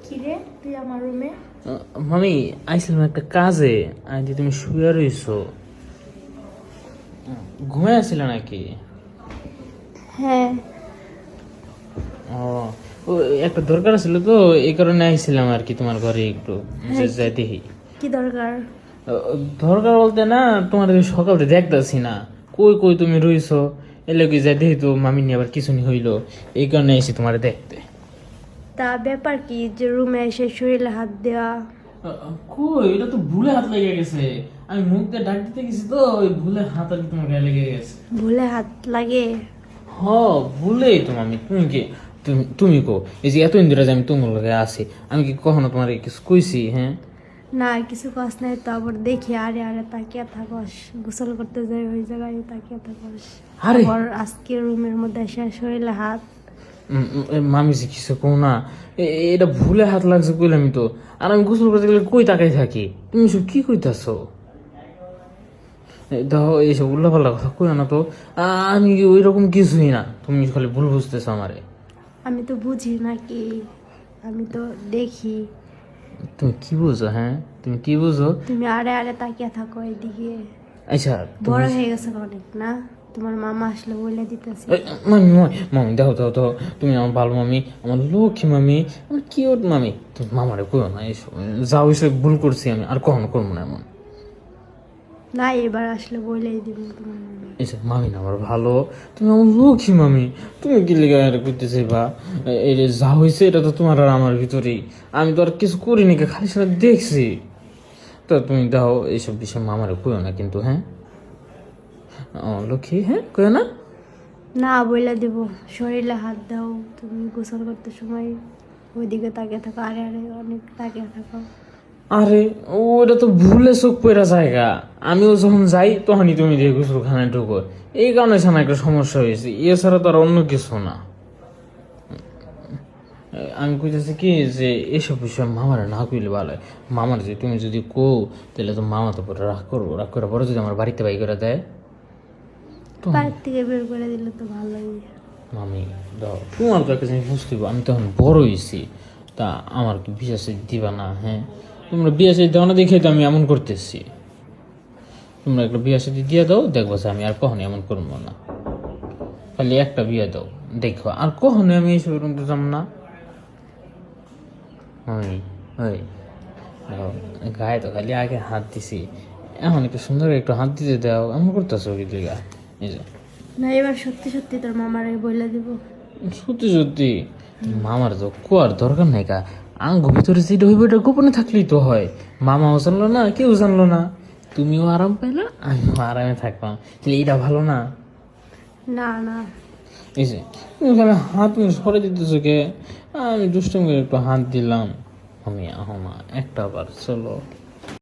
কিরে তুই আমার রুমে? মামি আইছিলাম একটা কাজে, আজ তুমি শুয়ে রইছো, ঘুমাই আসছিল নাকি? হ্যাঁ। ও ও, একটা দরকার ছিল তো, এই কারণে আইছিলাম আর কি তোমার ঘরে একটু যাই দেখি। কি দরকার? দরকার বলতে না, তোমার সকালে দেখতেছি না, কই কই তুমি রইছো, এলে কি যাই দেখি তো মামি নিয়ে আবার কিছু নি হইলো, এই কারণে এসে তোমার দেখতে। তা ব্যাপার কি যে রুমে এসে শরীরে হাত দেওয়া? কই, এটা তো ভুলে হাত লেগে গেছে, আমি মুখ দিয়ে ডাক দিতে গেছি তো ওই ভুলে হাত আর কি তোমার গায়ে লেগে গেছে। ভুলে হাত লাগে? হ, ভুলেই তো মামি, তুমি কি তুমি তুমি কো এই যে এতদিন ধরে যে আমি তোমার লগে আছি, আমি কি কখনো তোমার কিছু কইছি? হ্যাঁ না, কিছু কষ্ট নাই তো, আবার দেখি আরে আরে তাকিয়ে থাকস, গোসল করতে যাই ওই জায়গায় তাকিয়ে থাকস। আরে আবার আজকে রুমের মধ্যে এসে শরীরে হাত। মামি যে কিছু কো না, এটা ভুলে হাত লাগছে কইলামই তো, আর আমি গোসল করতে গেলে কই তাকাই থাকি, তুমি সব কি কইতাছো? দেখো এইসব উল্লাপাল্লা কথা কই না তো, আমি ওই রকম কিছুই না, তুমি খালি ভুল বুঝতেছো আমারে। আমি তো বুঝি নাকি, আমি তো দেখি। তুমি কি বুঝো? হ্যাঁ তুমি কি বুঝো? তুমি আরে আরে তাকিয়ে থাকো এইদিকে। আচ্ছা বড় হয়ে গেছে অনেক না? তোমার মামা আসলে বলে দিতেছে। মামি মামি মামি, দেখো দেখো দেখো, তুমি আমার ভালো মামি, আমার লক্ষ্মী মামি, আমার কিউট মামি, তুমি মামারে কইও না এইসব, যাও এসব ভুল করছি আমি, আর কখনো করবো না এমন। না, এবার আসলে বলেই দিব তোমার মামা। এইসব মামি না আমার ভালো, তুমি আমার লক্ষ্মী মামি, তুমি কি লেগে এটা করতে চাইবা? এই যে যা হয়েছে এটা তো তোমার আর আমার ভিতরেই, আমি তো আর কিছু করিনি, খালি সেটা দেখছি। তো তুমি দাও এইসব বিষয় মামারে কইও না কিন্তু, হ্যাঁ? ও লক্ষ্মী, হ্যাঁ কইও না। না, বলে দিব। শরীরে হাত দাও, তুমি গোসল করতে সময় ওইদিকে তাকিয়ে থাকো, আরে আরে অনেক তাকিয়ে থাকো। আরে ওটা তো ভুলে চোখ পড়া জায়গা, আমিও যখন যাই তখনই তুমি দিয়ে গোসলখানায় ঢুকো, এই কারণে সামনে একটা সমস্যা হয়েছে, এছাড়া তো আর অন্য কিছু না। আমি কইতেছি কি যে এসব বিষয় মামার না কইলে ভালো হয়। মামার যে তুমি যদি কো, তাহলে তো মামা তো পরে রাগ করবো, রাগ করে পরে যদি আমার বাড়িতে বাই করে দেয় তো। বাড়ির থেকে বের করে দিলে তো ভালোই। মামি দাও, তোমার তো একটা জিনিস বুঝতে হবে, আমি তখন বড় হয়েছি, তা আমার কি বিয়ে সাথে দিবা না? হ্যাঁ, তোমরা বিয়ে সাথে দেওয়া না দেখে তো আমি এমন করতেছি, তোমরা একটা বিয়ে সাথে দিয়ে দাও, দেখবো যে আমি আর কখনো এমন করবো না, খালি একটা বিয়ে দাও, দেখো আর কখনো আমি এইসব করতে যাব না। ওই ওই দেখো, গায়ে তো খালি আগে হাত দিছি, এখন একটু সুন্দর একটু হাত দিতে দাও, এমন করতেছো কি দিঘা? এই যে না, এবার সত্যি সত্যি তোর মামারে বলে দিব। সত্যি সত্যি মামার তো কোয়ার দরকার নাই কা, আঙ্গ ভিতরে যেটা হইবে এটা গোপনে থাকলেই তো হয়, মামাও জানলো না, কেউ জানলো না, তুমিও আরাম পাইলা, আমিও আরামে থাকলাম, তাহলে এইটা ভালো না? না না, এই যে তুমি খালি হাত সরে দিতেছো কে, আমি দুষ্টুমি করে একটু হাত দিলাম, আমি আহ না একটা বার চলো।